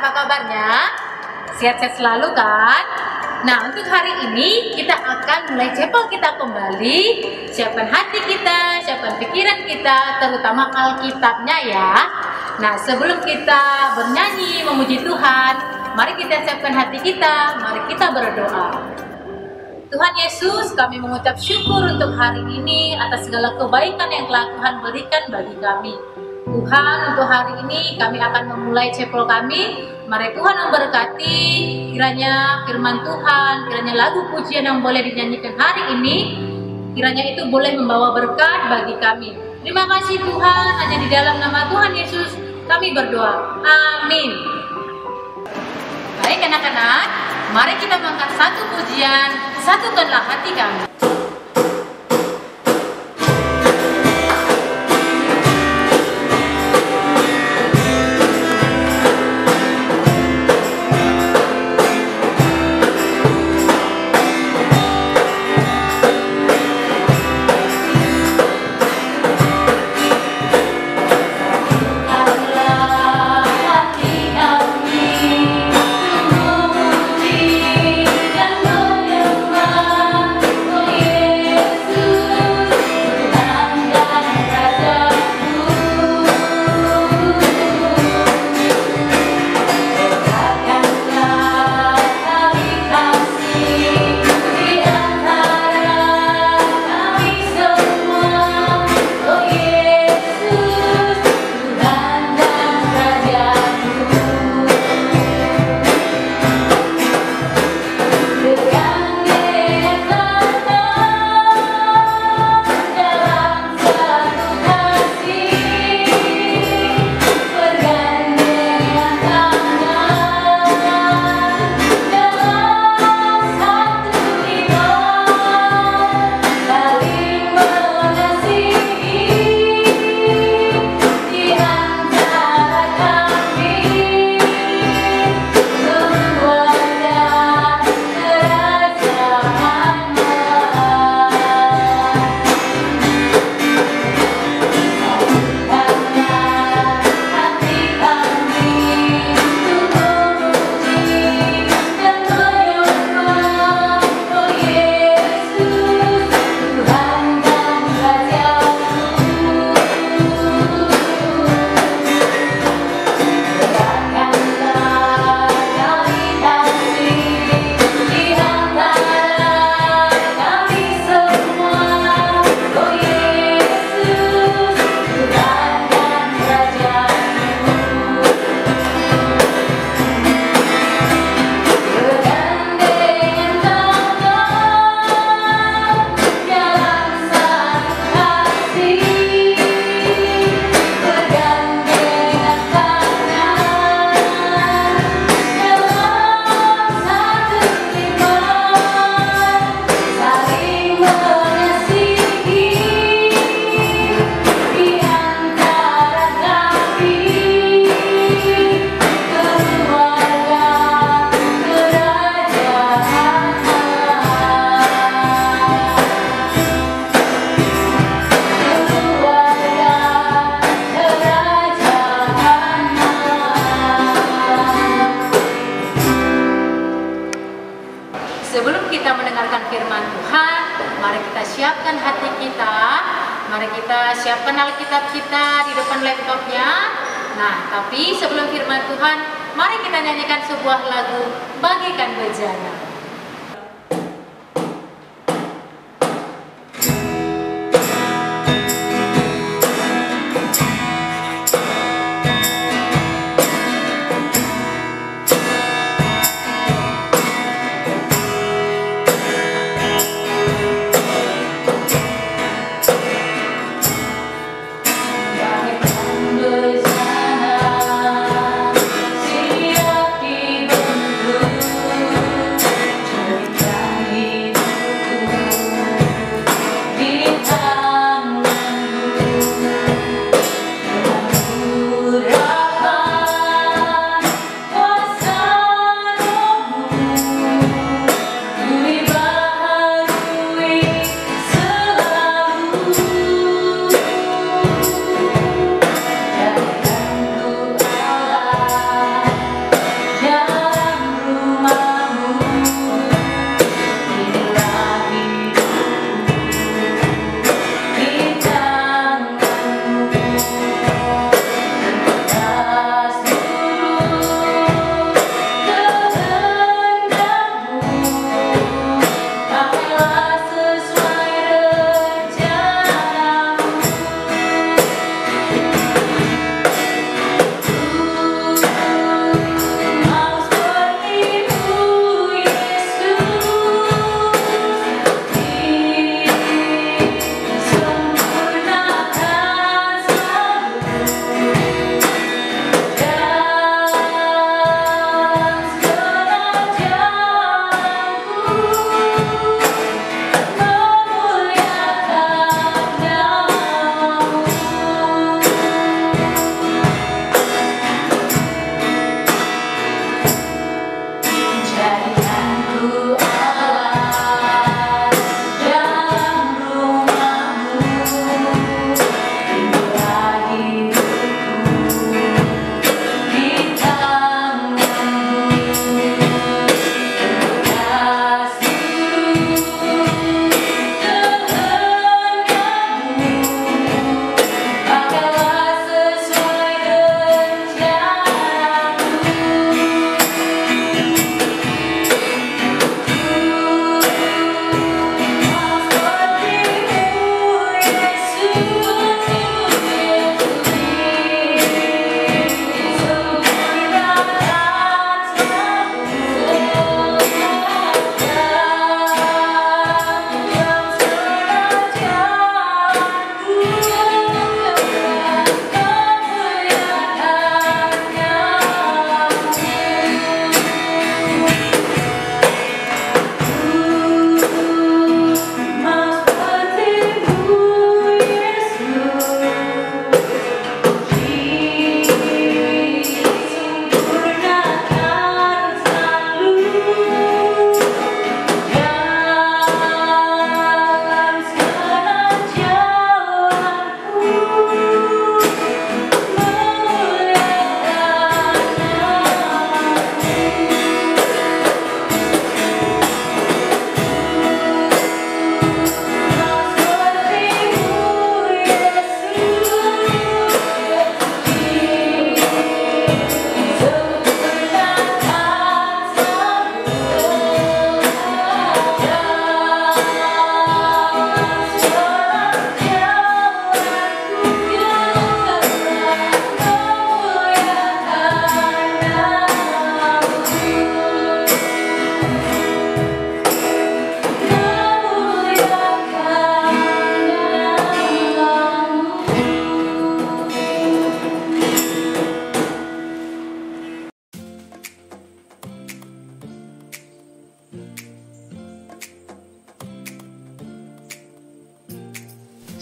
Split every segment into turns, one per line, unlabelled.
apa kabarnya? Sehat-sehat selalu kan? Nah, untuk hari ini kita akan mulai chapel kita kembali. Siapkan hati kita, siapkan pikiran kita, terutama Alkitabnya ya. Nah, sebelum kita bernyanyi memuji Tuhan, mari kita siapkan hati kita, mari kita berdoa. Tuhan Yesus, kami mengucap syukur untuk hari ini atas segala kebaikan yang telah Tuhan berikan bagi kami. Tuhan, untuk hari ini kami akan memulai chapel kami. Mari Tuhan memberkati, kiranya firman Tuhan, kiranya lagu pujian yang boleh dinyanyikan hari ini, kiranya itu boleh membawa berkat bagi kami. Terima kasih Tuhan, hanya di dalam nama Tuhan Yesus kami berdoa. Amin. Baik anak-anak, mari kita mengangkat satu pujian, satukanlah hati kami. Sebelum kita mendengarkan firman Tuhan, mari kita siapkan hati kita, mari kita siapkan Alkitab kita di depan laptopnya. Nah, tapi sebelum firman Tuhan, mari kita nyanyikan sebuah lagu Bagaikan Bejana.
Siap dibentuk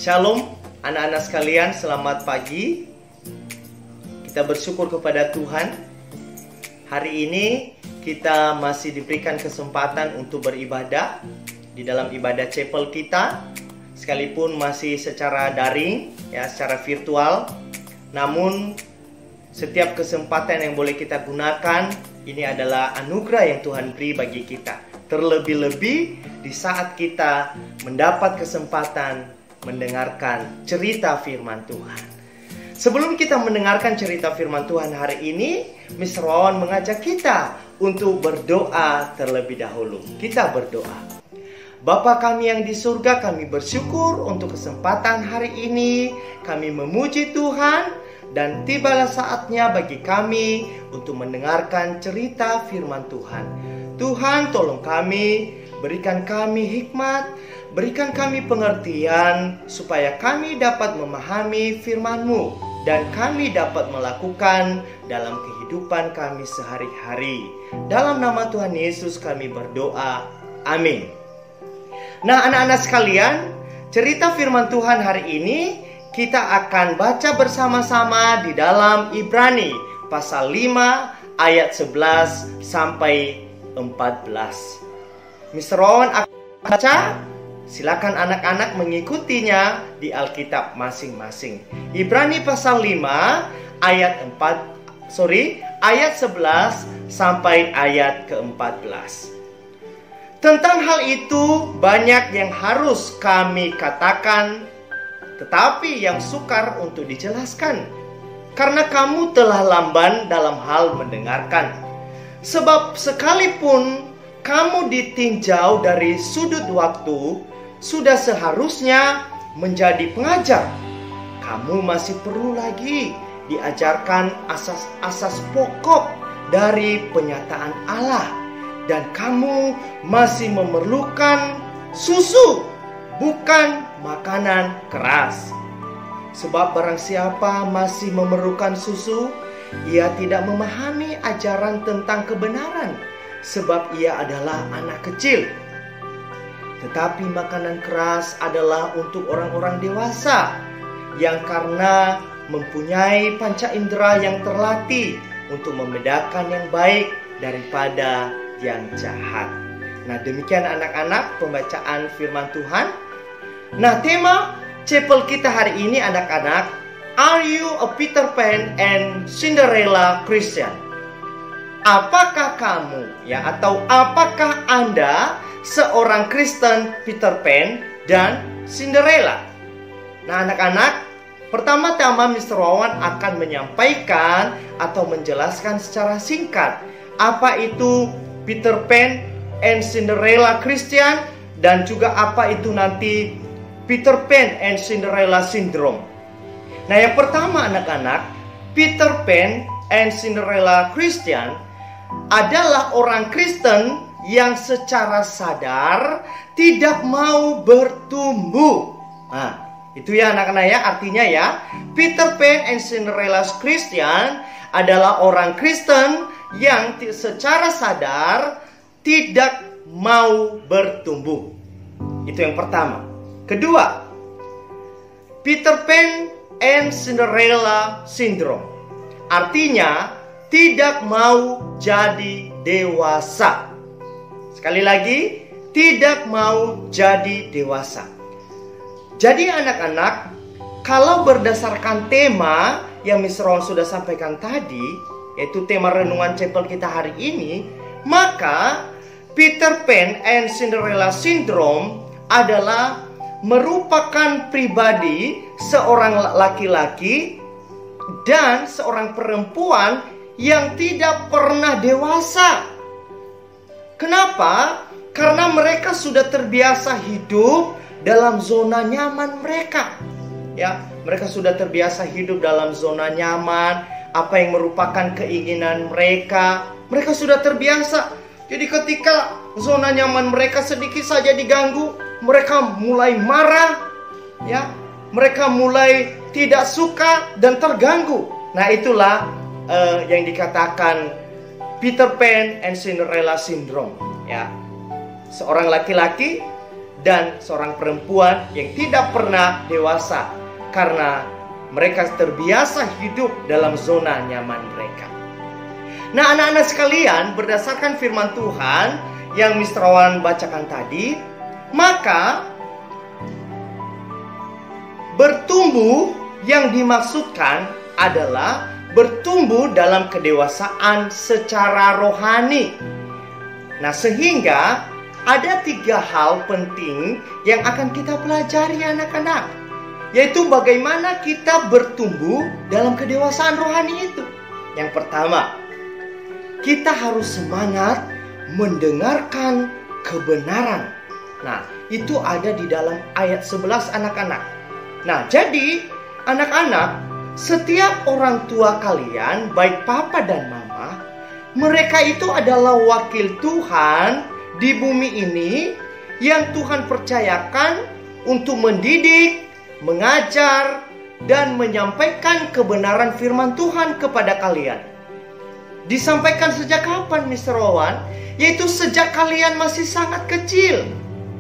Shalom anak-anak sekalian, selamat pagi. Kita bersyukur kepada Tuhan. Hari ini kita masih diberikan kesempatan untuk beribadah di dalam ibadah chapel kita, sekalipun masih secara daring, ya, secara virtual. Namun setiap kesempatan yang boleh kita gunakan, ini adalah anugerah yang Tuhan beri bagi kita. Terlebih-lebih di saat kita mendapat kesempatan mendengarkan cerita firman Tuhan. Sebelum kita mendengarkan cerita firman Tuhan hari ini, Miss Ron mengajak kita untuk berdoa terlebih dahulu. Kita berdoa. Bapa kami yang di surga, kami bersyukur untuk kesempatan hari ini. Kami memuji Tuhan dan tibalah saatnya bagi kami untuk mendengarkan cerita firman Tuhan. Tuhan, tolong kami, berikan kami hikmat, berikan kami pengertian, supaya kami dapat memahami firman-Mu dan kami dapat melakukan dalam kehidupan kami sehari-hari. Dalam nama Tuhan Yesus kami berdoa, amin. Nah, anak-anak sekalian, cerita firman Tuhan hari ini kita akan baca bersama-sama di dalam Ibrani pasal 5 ayat 11 sampai 14. Miss Ron akan baca, silakan anak-anak mengikutinya di Alkitab masing-masing. Ibrani pasal 5 ayat 11 sampai ayat ke-14. Tentang hal itu banyak yang harus kami katakan, tetapi yang sukar untuk dijelaskan, karena kamu telah lamban dalam hal mendengarkan. Sebab sekalipun kamu ditinjau dari sudut waktu, sudah seharusnya menjadi pengajar. Kamu masih perlu lagi diajarkan asas-asas pokok dari penyataan Allah. Dan kamu masih memerlukan susu, bukan makanan keras. Sebab barang siapa masih memerlukan susu, ia tidak memahami ajaran tentang kebenaran, sebab ia adalah anak kecil. Tetapi makanan keras adalah untuk orang-orang dewasa, yang karena mempunyai panca indera yang terlatih untuk membedakan yang baik daripada yang jahat. Nah, demikian anak-anak pembacaan firman Tuhan. Nah, tema chapel kita hari ini anak-anak, Are you a Peter Pan and Cinderella Christian? Apakah kamu, ya, atau apakah Anda seorang Kristen Peter Pan dan Cinderella? Nah, anak-anak, pertama-tama Mr. Wawan akan menyampaikan atau menjelaskan secara singkat apa itu Peter Pan and Cinderella Christian, dan juga apa itu nanti Peter Pan and Cinderella Syndrome. Nah, yang pertama anak-anak, Peter Pan and Cinderella Christian adalah orang Kristen yang secara sadar tidak mau bertumbuh. Nah, itu ya anak-anak ya, artinya ya, Peter Pan and Cinderella Christian adalah orang Kristen yang secara sadar tidak mau bertumbuh. Itu yang pertama. Kedua, Peter Pan and Cinderella Syndrome. Artinya tidak mau jadi dewasa. Sekali lagi, tidak mau jadi dewasa. Jadi anak-anak, kalau berdasarkan tema yang Miss Ron sudah sampaikan tadi, yaitu tema renungan chapel kita hari ini, maka Peter Pan and Cinderella Syndrome adalah merupakan pribadi seorang laki-laki dan seorang perempuan yang tidak pernah dewasa. Kenapa? Karena mereka sudah terbiasa hidup dalam zona nyaman mereka. Ya, mereka sudah terbiasa hidup dalam zona nyaman, apa yang merupakan keinginan mereka. Mereka sudah terbiasa. Jadi ketika zona nyaman mereka sedikit saja diganggu, mereka mulai marah, ya. Mereka mulai tidak suka dan terganggu. Nah, itulah yang dikatakan Peter Pan and Cinderella Syndrome, ya. Seorang laki-laki dan seorang perempuan yang tidak pernah dewasa karena mereka terbiasa hidup dalam zona nyaman mereka. Nah, anak-anak sekalian, berdasarkan firman Tuhan yang Mr. Wawan bacakan tadi, maka bertumbuh yang dimaksudkan adalah bertumbuh dalam kedewasaan secara rohani. Nah, sehingga ada 3 hal penting yang akan kita pelajari anak-anak, yaitu bagaimana kita bertumbuh dalam kedewasaan rohani itu. Yang pertama, kita harus semangat mendengarkan kebenaran. Nah, itu ada di dalam ayat 11 anak-anak. Nah, jadi anak-anak, setiap orang tua kalian, baik papa dan mama, mereka itu adalah wakil Tuhan di bumi ini yang Tuhan percayakan untuk mendidik, mengajar, dan menyampaikan kebenaran firman Tuhan kepada kalian. Disampaikan sejak kapan, Mr. Wawan? Yaitu sejak kalian masih sangat kecil.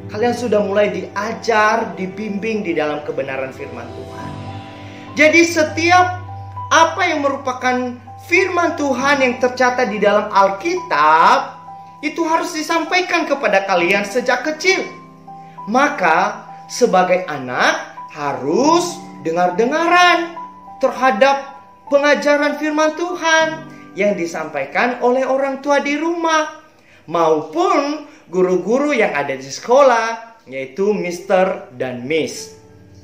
Kalian sudah mulai diajar, dibimbing di dalam kebenaran firman Tuhan. Jadi setiap apa yang merupakan firman Tuhan yang tercatat di dalam Alkitab, itu harus disampaikan kepada kalian sejak kecil. Maka sebagai anak harus dengar-dengaran terhadap pengajaran firman Tuhan yang disampaikan oleh orang tua di rumah maupun guru-guru yang ada di sekolah, yaitu Mr. dan Miss.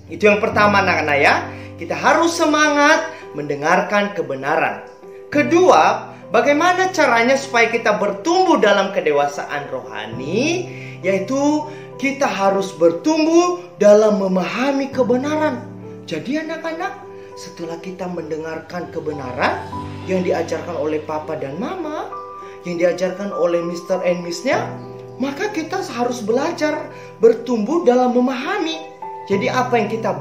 Itu yang pertama anak-anak ya. Kita harus semangat mendengarkan kebenaran. Kedua, bagaimana caranya supaya kita bertumbuh dalam kedewasaan rohani? Yaitu kita harus bertumbuh dalam memahami kebenaran. Jadi anak-anak, setelah kita mendengarkan kebenaran yang diajarkan oleh papa dan mama, yang diajarkan oleh Mr. and Miss-nya, maka kita harus belajar bertumbuh dalam memahami. Jadi apa yang kita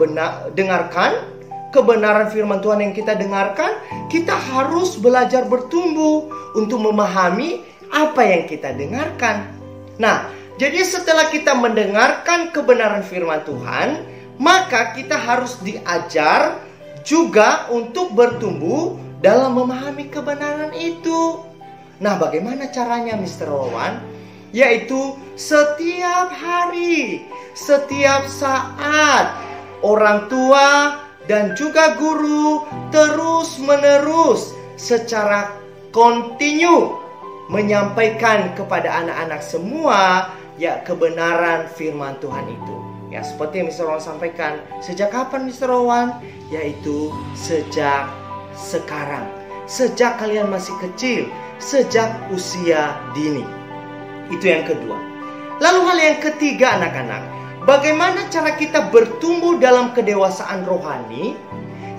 dengarkan, kebenaran firman Tuhan yang kita dengarkan, kita harus belajar bertumbuh untuk memahami apa yang kita dengarkan. Nah, jadi setelah kita mendengarkan kebenaran firman Tuhan, maka kita harus diajar juga untuk bertumbuh dalam memahami kebenaran itu. Nah, bagaimana caranya, Mr. Wawan? Yaitu setiap hari, setiap saat, orang tua dan juga guru terus-menerus secara kontinu menyampaikan kepada anak-anak semua ya kebenaran firman Tuhan itu. Ya, seperti yang Mr. Wawan sampaikan. Sejak kapan, Mr. Wawan? Yaitu sejak sekarang. Sejak kalian masih kecil, sejak usia dini. Itu yang kedua. Lalu hal yang ketiga anak-anak, bagaimana cara kita bertumbuh dalam kedewasaan rohani?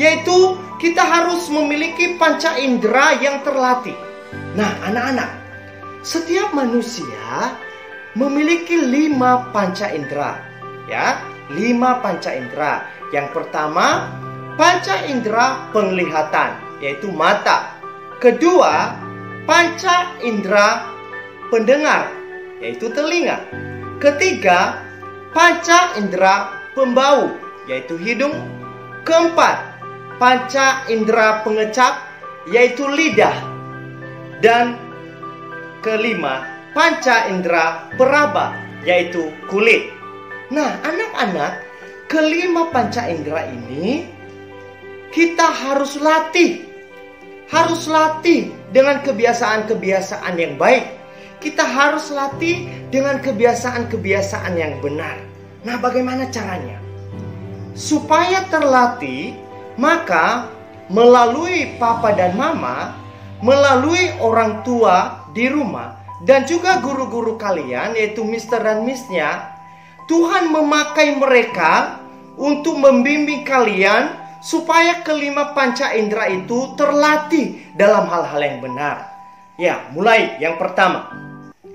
Yaitu kita harus memiliki panca indera yang terlatih. Nah anak-anak, setiap manusia memiliki 5 panca indera. Ya, 5 panca indera. Yang pertama, panca indera penglihatan, yaitu mata. Kedua, panca indera pendengar, yaitu telinga. Ketiga, panca indera pembau, yaitu hidung. Keempat, panca indera pengecap, yaitu lidah. Dan kelima, panca indera peraba, yaitu kulit. Nah, anak-anak, kelima panca indera ini kita harus latih. Harus latih dengan kebiasaan-kebiasaan yang baik. Kita harus latih dengan kebiasaan-kebiasaan yang benar. Nah, bagaimana caranya? Supaya terlatih, maka melalui papa dan mama, melalui orang tua di rumah, dan juga guru-guru kalian, yaitu Mr. dan Miss-nya, Tuhan memakai mereka untuk membimbing kalian supaya kelima panca indera itu terlatih dalam hal-hal yang benar. Ya, mulai yang pertama.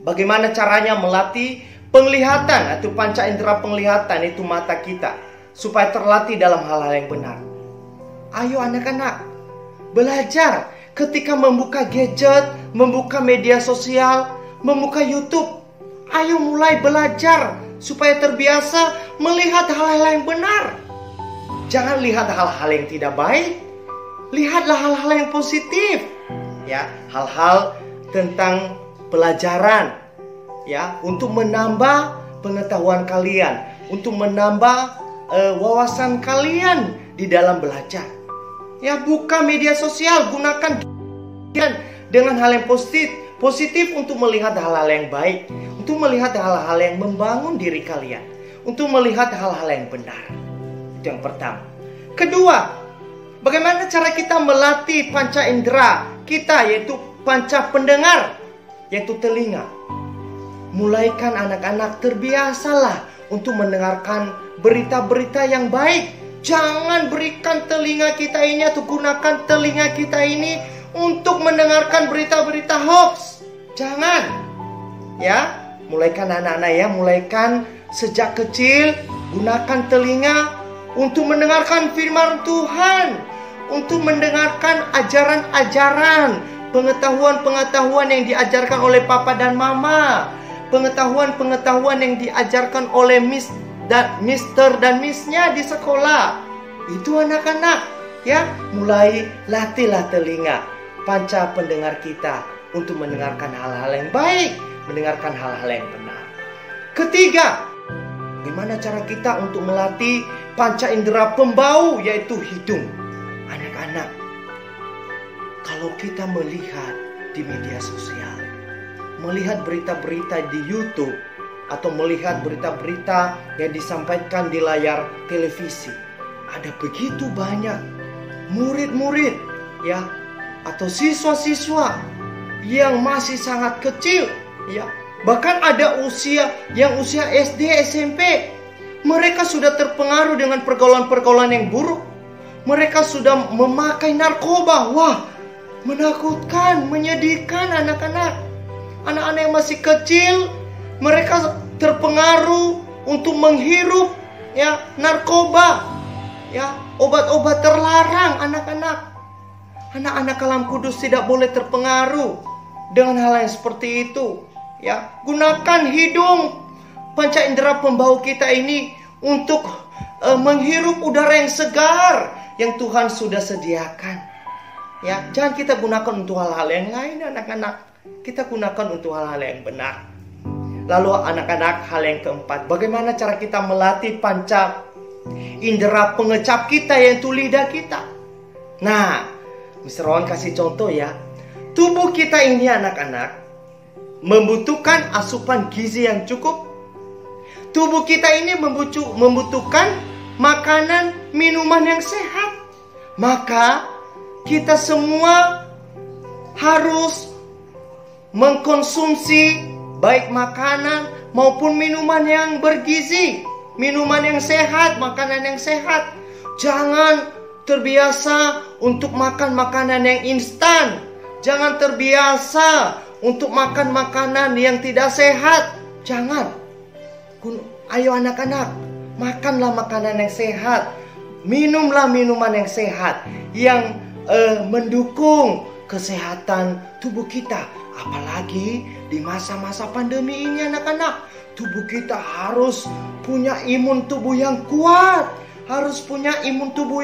Bagaimana caranya melatih penglihatan atau panca indera penglihatan, itu mata kita, supaya terlatih dalam hal-hal yang benar? Ayo anak-anak, belajar ketika membuka gadget, membuka media sosial, membuka YouTube. Ayo mulai belajar supaya terbiasa melihat hal-hal yang benar. Jangan lihat hal-hal yang tidak baik. Lihatlah hal-hal yang positif. Ya, hal-hal tentang pelajaran, ya, untuk menambah pengetahuan kalian, untuk menambah wawasan kalian di dalam belajar. Ya, buka media sosial, gunakan dengan hal yang positif untuk melihat hal-hal yang baik, untuk melihat hal-hal yang membangun diri kalian, untuk melihat hal-hal yang benar. Itu yang pertama. Kedua, bagaimana cara kita melatih panca indera kita, yaitu panca pendengar, yaitu telinga. Mulaikan anak-anak terbiasalah untuk mendengarkan berita-berita yang baik. Jangan berikan telinga kita ini atau gunakan telinga kita ini untuk mendengarkan berita-berita hoax. Jangan. Ya, mulaikan anak-anak ya, mulaikan sejak kecil, gunakan telinga untuk mendengarkan firman Tuhan, untuk mendengarkan ajaran-ajaran, pengetahuan-pengetahuan yang diajarkan oleh papa dan mama, pengetahuan-pengetahuan yang diajarkan oleh mister dan missnya di sekolah. Itu anak-anak, ya, mulai latihlah telinga panca pendengar kita untuk mendengarkan hal-hal yang baik, mendengarkan hal-hal yang benar. Ketiga, bagaimana cara kita untuk melatih panca indera pembau, yaitu hidung. Anak-anak, kalau kita melihat di media sosial, melihat berita-berita di YouTube, atau melihat berita-berita yang disampaikan di layar televisi, ada begitu banyak murid-murid, ya, atau siswa-siswa yang masih sangat kecil, ya, bahkan ada usia SD, SMP. Mereka sudah terpengaruh dengan pergaulan-pergaulan yang buruk. Mereka sudah memakai narkoba. Wah, menakutkan, menyedihkan anak-anak. Anak-anak yang masih kecil, mereka terpengaruh untuk menghirup, ya, narkoba, ya, obat-obat terlarang. Anak-anak Kalam Kudus tidak boleh terpengaruh dengan hal yang seperti itu, ya. Gunakan hidung panca indera pembau kita ini untuk menghirup udara yang segar yang Tuhan sudah sediakan. Ya, jangan kita gunakan untuk hal-hal yang lain, anak-anak. Kita gunakan untuk hal-hal yang benar. Lalu anak-anak, hal yang keempat, bagaimana cara kita melatih panca indera pengecap kita, yaitu lidah kita. Nah, Mr. Ron kasih contoh ya. Tubuh kita ini anak-anak membutuhkan asupan gizi yang cukup. Tubuh kita ini membutuhkan makanan, minuman yang sehat. Maka kita semua harus mengkonsumsi baik makanan maupun minuman yang bergizi, minuman yang sehat, makanan yang sehat. Jangan terbiasa untuk makan makanan yang instan. Jangan terbiasa untuk makan makanan yang tidak sehat. Jangan. Ayo anak-anak, makanlah makanan yang sehat. Minumlah minuman yang sehat, yang mendukung kesehatan tubuh kita. Apalagi di masa-masa pandemi ini anak-anak, tubuh kita harus punya imun tubuh yang kuat, harus punya imun tubuh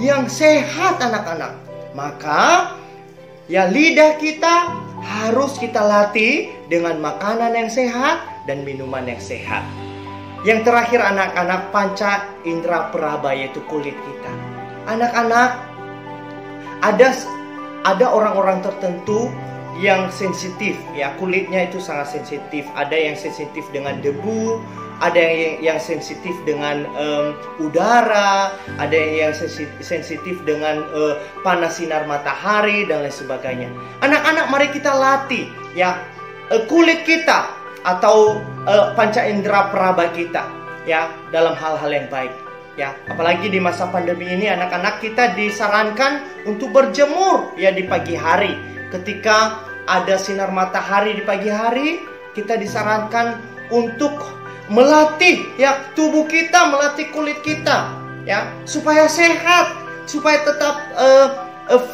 yang sehat anak-anak. Maka ya, lidah kita harus kita latih dengan makanan yang sehat dan minuman yang sehat. Yang terakhir anak-anak, panca indera peraba, yaitu kulit kita. Anak-anak, ada orang-orang tertentu yang sensitif, ya, kulitnya itu sangat sensitif. Ada yang sensitif dengan debu, ada yang sensitif dengan udara, ada yang sensitif dengan panas sinar matahari dan lain sebagainya. Anak-anak, mari kita latih, ya, kulit kita atau panca indera peraba kita, ya, dalam hal-hal yang baik, ya. Apalagi di masa pandemi ini anak-anak kita disarankan untuk berjemur, ya, di pagi hari. Ketika ada sinar matahari di pagi hari, kita disarankan untuk melatih, ya, tubuh kita, melatih kulit kita, ya, supaya sehat, supaya tetap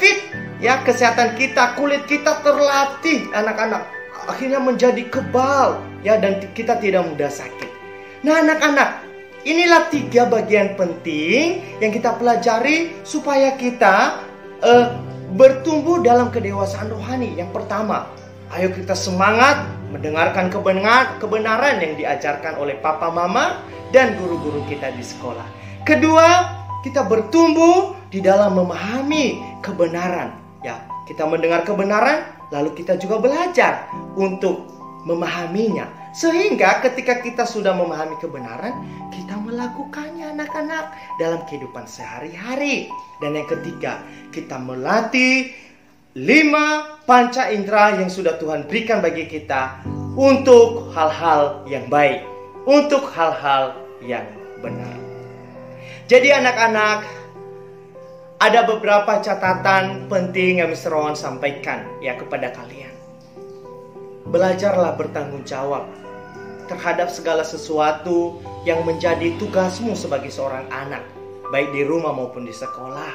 fit, ya, kesehatan kita, kulit kita terlatih anak-anak, akhirnya menjadi kebal, ya, dan kita tidak mudah sakit. Nah anak-anak, inilah 3 bagian penting yang kita pelajari supaya kita bertumbuh dalam kedewasaan rohani. Yang pertama, ayo kita semangat mendengarkan kebenaran yang diajarkan oleh papa mama dan guru-guru kita di sekolah. Kedua, kita bertumbuh di dalam memahami kebenaran. Ya, kita mendengar kebenaran, lalu kita juga belajar untuk memahaminya. Sehingga ketika kita sudah memahami kebenaran, kita melakukannya anak-anak dalam kehidupan sehari-hari. Dan yang ketiga, kita melatih 5 panca indera yang sudah Tuhan berikan bagi kita untuk hal-hal yang baik, untuk hal-hal yang benar. Jadi anak-anak, ada beberapa catatan penting yang Mr. Rowan sampaikan ya kepada kalian. Belajarlah bertanggung jawab terhadap segala sesuatu yang menjadi tugasmu sebagai seorang anak, baik di rumah maupun di sekolah.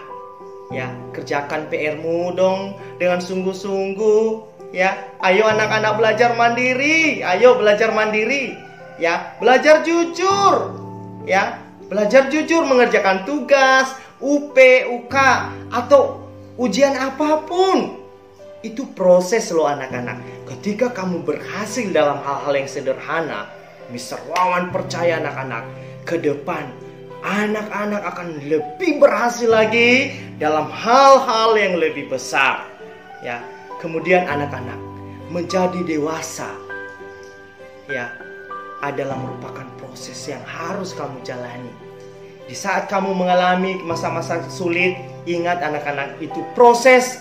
Ya, kerjakan PR-mu dong dengan sungguh-sungguh. Ya, ayo anak-anak belajar mandiri. Ayo belajar mandiri. Ya, belajar jujur. Ya, belajar jujur mengerjakan tugas, UP, UK, atau ujian apapun. Itu proses loh anak-anak. Ketika kamu berhasil dalam hal-hal yang sederhana, Mr. Wawan percaya anak-anak, ke depan anak-anak akan lebih berhasil lagi dalam hal-hal yang lebih besar. Ya, kemudian anak-anak menjadi dewasa, ya, adalah merupakan proses yang harus kamu jalani. Di saat kamu mengalami masa-masa sulit, ingat anak-anak, itu proses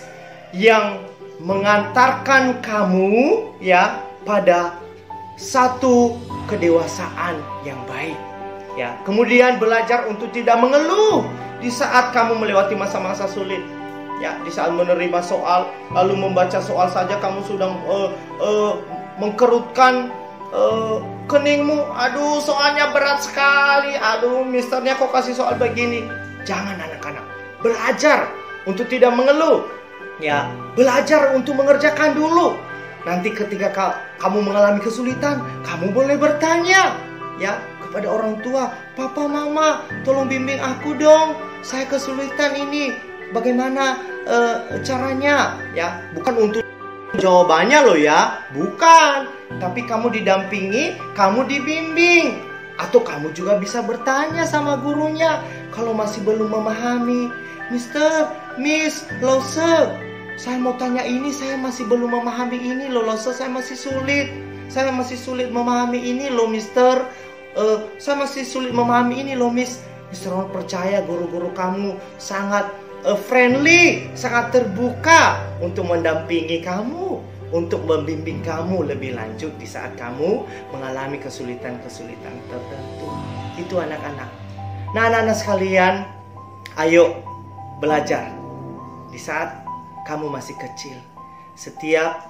yang mengantarkan kamu ya pada satu kedewasaan yang baik. Ya, kemudian belajar untuk tidak mengeluh di saat kamu melewati masa-masa sulit. Ya, di saat menerima soal, lalu membaca soal saja kamu sudah mengkerutkan keningmu. Aduh, soalnya berat sekali. Aduh, misternya kok kasih soal begini. Jangan anak-anak, belajar untuk tidak mengeluh. Ya, belajar untuk mengerjakan dulu. Nanti ketika kamu mengalami kesulitan, kamu boleh bertanya ya kepada orang tua, "Papa, Mama, tolong bimbing aku dong. Saya kesulitan ini. Bagaimana caranya?" Ya, bukan untuk jawabannya loh ya, bukan. Tapi kamu didampingi, kamu dibimbing. Atau kamu juga bisa bertanya sama gurunya kalau masih belum memahami. "Mister, Miss, Lose, saya mau tanya ini, saya masih belum memahami ini loh, Lose, saya masih sulit. Saya masih sulit memahami ini loh, Mister. Saya masih sulit memahami ini loh, Miss." Mister Ron percaya guru-guru kamu sangat friendly, sangat terbuka untuk mendampingi kamu, untuk membimbing kamu lebih lanjut di saat kamu mengalami kesulitan-kesulitan tertentu. Itu anak-anak. Nah, anak-anak sekalian, ayo belajar. Di saat kamu masih kecil, setiap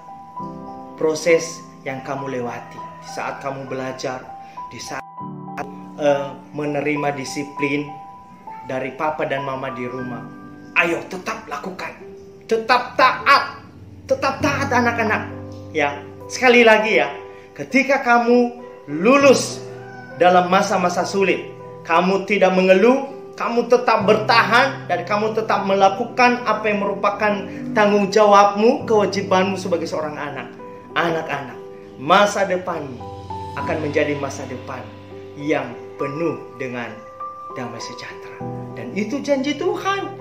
proses yang kamu lewati, di saat kamu belajar, di saat menerima disiplin dari papa dan mama di rumah, ayo tetap lakukan, tetap taat anak-anak. Ya, sekali lagi ya, ketika kamu lulus dalam masa-masa sulit, kamu tidak mengeluh, kamu tetap bertahan, dan kamu tetap melakukan apa yang merupakan tanggung jawabmu, kewajibanmu sebagai seorang anak. Anak-anak, masa depanmu akan menjadi masa depan yang penuh dengan damai sejahtera. Dan itu janji Tuhan.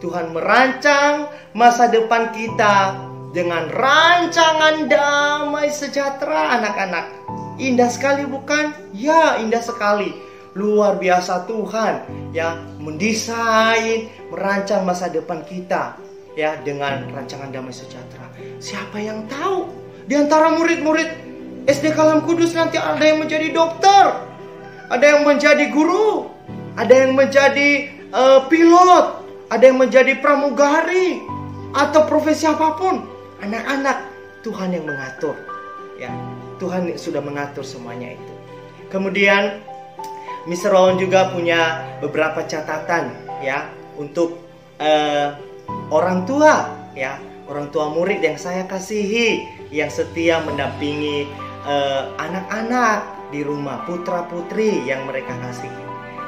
Tuhan merancang masa depan kita dengan rancangan damai sejahtera, anak-anak. Indah sekali bukan? Ya, indah sekali. Luar biasa Tuhan ya mendesain, merancang masa depan kita ya dengan rancangan damai sejahtera. Siapa yang tahu di antara murid-murid SD Kalam Kudus nanti ada yang menjadi dokter, ada yang menjadi guru, ada yang menjadi pilot, ada yang menjadi pramugari atau profesi apapun. Anak-anak, Tuhan yang mengatur ya. Tuhan sudah mengatur semuanya itu. Kemudian Mr. Rowan juga punya beberapa catatan ya untuk orang tua ya, orang tua murid yang saya kasihi, yang setia mendampingi anak-anak di rumah, putra-putri yang mereka kasihi.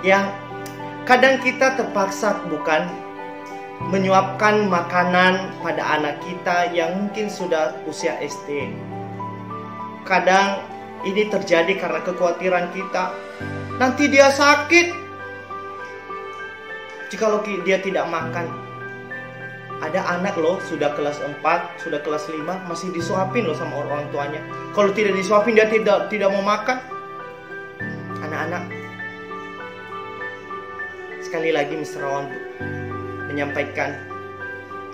Yang kadang kita terpaksa bukan menyuapkan makanan pada anak kita yang mungkin sudah usia SD. Kadang ini terjadi karena kekhawatiran kita, nanti dia sakit jikalau dia tidak makan. Ada anak loh, sudah kelas 4, sudah kelas 5, masih disuapin loh sama orang tuanya. Kalau tidak disuapin, dia tidak mau makan. Anak-anak, sekali lagi Mr. Rawan menyampaikan,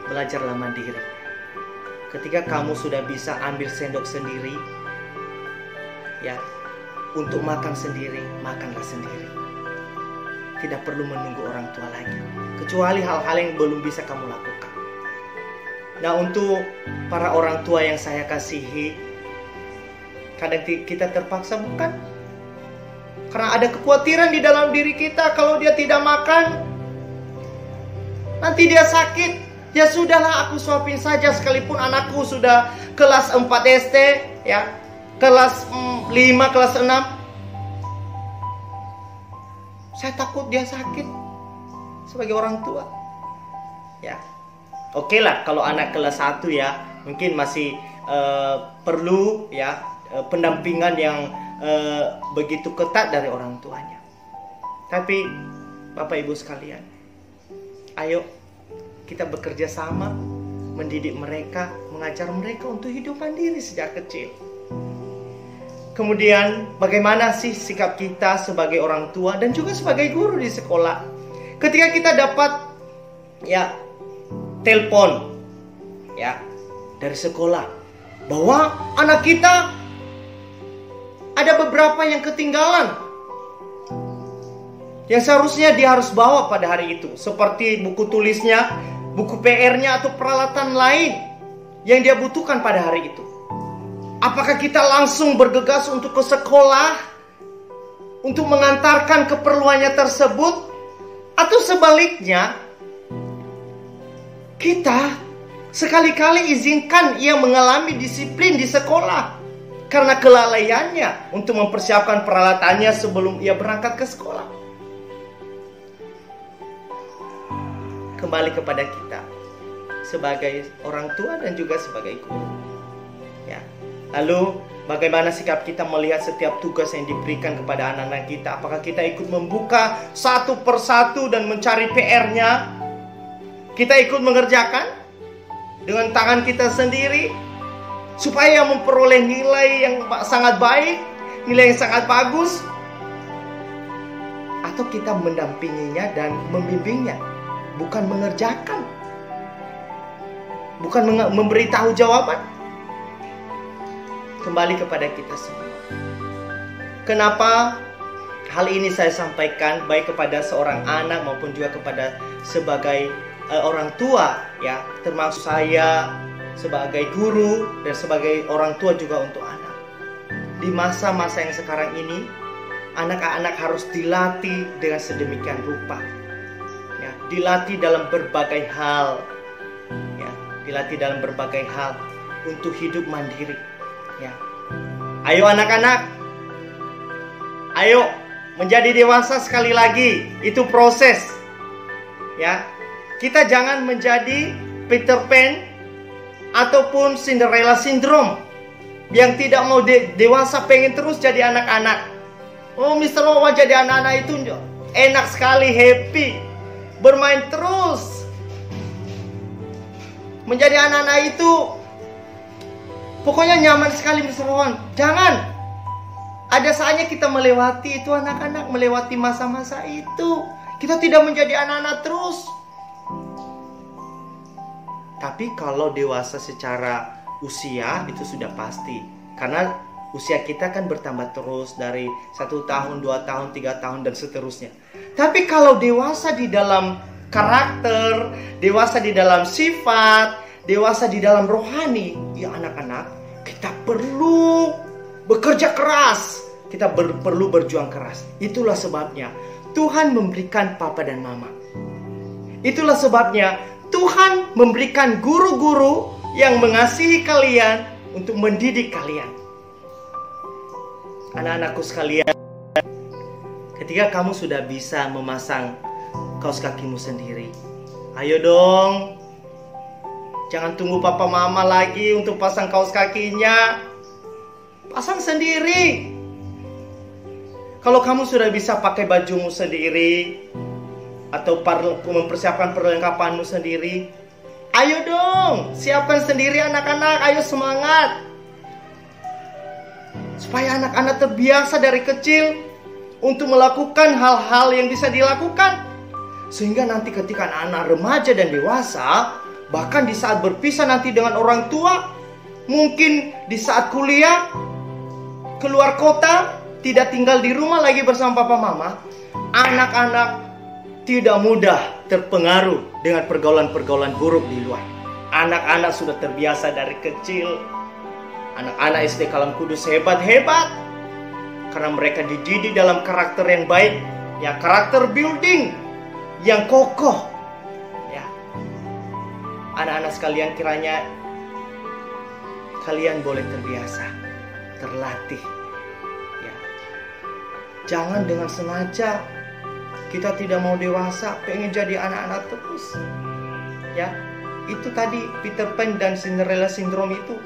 belajarlah mandiri. Ketika kamu sudah bisa ambil sendok sendiri, ya, untuk makan sendiri, makanlah sendiri. Tidak perlu menunggu orang tua lagi, kecuali hal-hal yang belum bisa kamu lakukan. Nah, untuk para orang tua yang saya kasihi, kadang kita terpaksa bukan? Karena ada kekhawatiran di dalam diri kita, kalau dia tidak makan, nanti dia sakit. Ya sudahlah, aku suapin saja, sekalipun anakku sudah kelas 4 SD, ya, kelas 5, kelas 6. Saya takut dia sakit sebagai orang tua. Ya, oke lah kalau anak kelas 1 ya, mungkin masih perlu ya pendampingan yang begitu ketat dari orang tuanya. Tapi Bapak Ibu sekalian, ayo kita bekerja sama mendidik mereka, mengajar mereka untuk hidup mandiri sejak kecil. Kemudian bagaimana sih sikap kita sebagai orang tua dan juga sebagai guru di sekolah? Ketika kita dapat ya telepon ya dari sekolah bahwa anak kita ada beberapa yang ketinggalan, yang seharusnya dia harus bawa pada hari itu, seperti buku tulisnya, buku PR-nya, atau peralatan lain yang dia butuhkan pada hari itu. Apakah kita langsung bergegas untuk ke sekolah untuk mengantarkan keperluannya tersebut, atau sebaliknya kita sekali-kali izinkan ia mengalami disiplin di sekolah karena kelalaiannya untuk mempersiapkan peralatannya sebelum ia berangkat ke sekolah? Kembali kepada kita sebagai orang tua dan juga sebagai guru. Ya. Lalu bagaimana sikap kita melihat setiap tugas yang diberikan kepada anak-anak kita? Apakah kita ikut membuka satu persatu dan mencari PR-nya? Kita ikut mengerjakan dengan tangan kita sendiri supaya memperoleh nilai yang sangat baik, nilai yang sangat bagus? Atau kita mendampinginya dan membimbingnya, bukan mengerjakan, bukan memberitahu jawaban? Kembali kepada kita semua. Kenapa hal ini saya sampaikan baik kepada seorang anak maupun juga kepada sebagai orang tua ya, termasuk saya sebagai guru dan sebagai orang tua juga untuk anak. Di masa-masa yang sekarang ini, anak-anak harus dilatih dengan sedemikian rupa. Ya, dilatih dalam berbagai hal. Ya, dilatih dalam berbagai hal untuk hidup mandiri. Ya. Ayo anak-anak, ayo menjadi dewasa sekali lagi. Itu proses. Ya, kita jangan menjadi Peter Pan ataupun Cinderella Syndrome yang tidak mau dewasa, pengen terus jadi anak-anak. Oh, Mr. Wawan jadi anak-anak itu enak sekali, happy, bermain terus. Menjadi anak-anak itu pokoknya nyaman sekali, Mr. Wawan. Jangan. Ada saatnya kita melewati itu, anak-anak melewati masa-masa itu. Kita tidak menjadi anak-anak terus. Tapi kalau dewasa secara usia itu sudah pasti. Karena usia kita kan bertambah terus dari 1 tahun, 2 tahun, 3 tahun dan seterusnya. Tapi kalau dewasa di dalam karakter, dewasa di dalam sifat, dewasa di dalam rohani, ya anak-anak, kita perlu bekerja keras. Kita perlu berjuang keras. Itulah sebabnya Tuhan memberikan papa dan mama. Itulah sebabnya Tuhan memberikan guru-guru yang mengasihi kalian untuk mendidik kalian. anak-anakku sekalian, ketika kamu sudah bisa memasang kaos kakimu sendiri, ayo dong, jangan tunggu papa mama lagi untuk pasang kaos kakinya. Pasang sendiri. Kalau kamu sudah bisa pakai bajumu sendiri atau mempersiapkan perlengkapanmu sendiri, ayo dong, siapkan sendiri anak-anak, ayo semangat. Supaya anak-anak terbiasa dari kecil untuk melakukan hal-hal yang bisa dilakukan. Sehingga nanti ketika anak-anak remaja dan dewasa, bahkan di saat berpisah nanti dengan orang tua, mungkin di saat kuliah, keluar kota, tidak tinggal di rumah lagi bersama papa mama, anak-anak tidak mudah terpengaruh dengan pergaulan-pergaulan buruk di luar. Anak-anak sudah terbiasa dari kecil. Anak-anak SD Kalam Kudus hebat-hebat karena mereka dididik dalam karakter yang baik, ya, karakter building yang kokoh, ya. Anak-anak sekalian, kiranya kalian boleh terbiasa, terlatih, ya. Jangan dengan sengaja kita tidak mau dewasa, pengen jadi anak-anak terus, ya. Itu tadi Peter Pan dan Cinderella syndrome itu.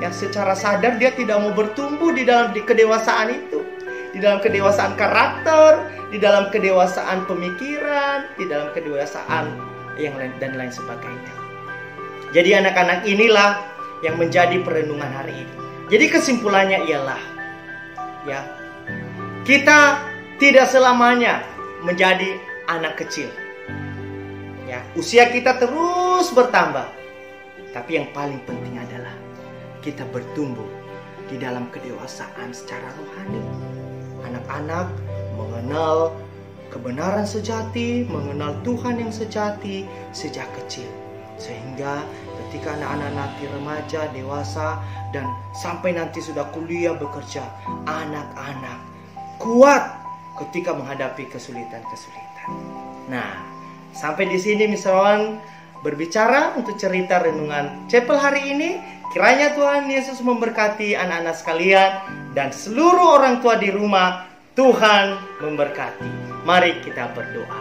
Ya, secara sadar dia tidak mau bertumbuh di dalam kedewasaan itu, di dalam kedewasaan karakter, di dalam kedewasaan pemikiran, di dalam kedewasaan yang lain dan lain sebagainya. Jadi anak-anak inilah yang menjadi perenungan hari ini. Jadi kesimpulannya ialah, ya, kita tidak selamanya menjadi anak kecil. Ya, usia kita terus bertambah. Tapi yang paling penting adalah kita bertumbuh di dalam kedewasaan secara rohani. Anak-anak mengenal kebenaran sejati, mengenal Tuhan yang sejati sejak kecil. Sehingga ketika anak-anak nanti remaja, dewasa, dan sampai nanti sudah kuliah, bekerja, anak-anak kuat ketika menghadapi kesulitan-kesulitan. Nah, sampai di sini misalnya berbicara untuk cerita renungan Chapel hari ini. Kiranya Tuhan Yesus memberkati anak-anak sekalian dan seluruh orang tua di rumah. Tuhan memberkati. Mari kita berdoa.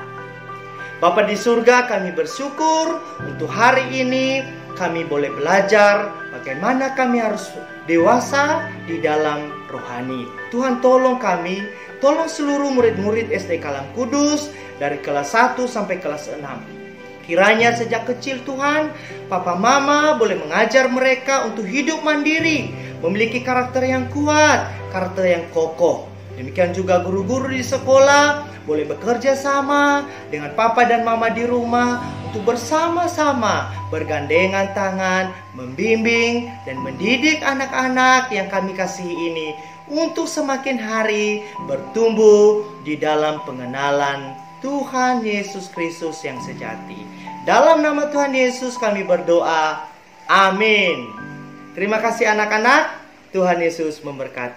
Bapa di surga, kami bersyukur untuk hari ini kami boleh belajar bagaimana kami harus dewasa di dalam rohani. Tuhan tolong kami, tolong seluruh murid-murid SD Kalam Kudus dari kelas 1 sampai kelas 6. Kiranya sejak kecil Tuhan, papa mama boleh mengajar mereka untuk hidup mandiri, memiliki karakter yang kuat, karakter yang kokoh. Demikian juga guru-guru di sekolah boleh bekerja sama dengan papa dan mama di rumah untuk bersama-sama bergandengan tangan, membimbing dan mendidik anak-anak yang kami kasihi ini untuk semakin hari bertumbuh di dalam pengenalan Tuhan Yesus Kristus yang sejati. Dalam nama Tuhan Yesus kami berdoa. Amin. Terima kasih anak-anak. Tuhan Yesus memberkati.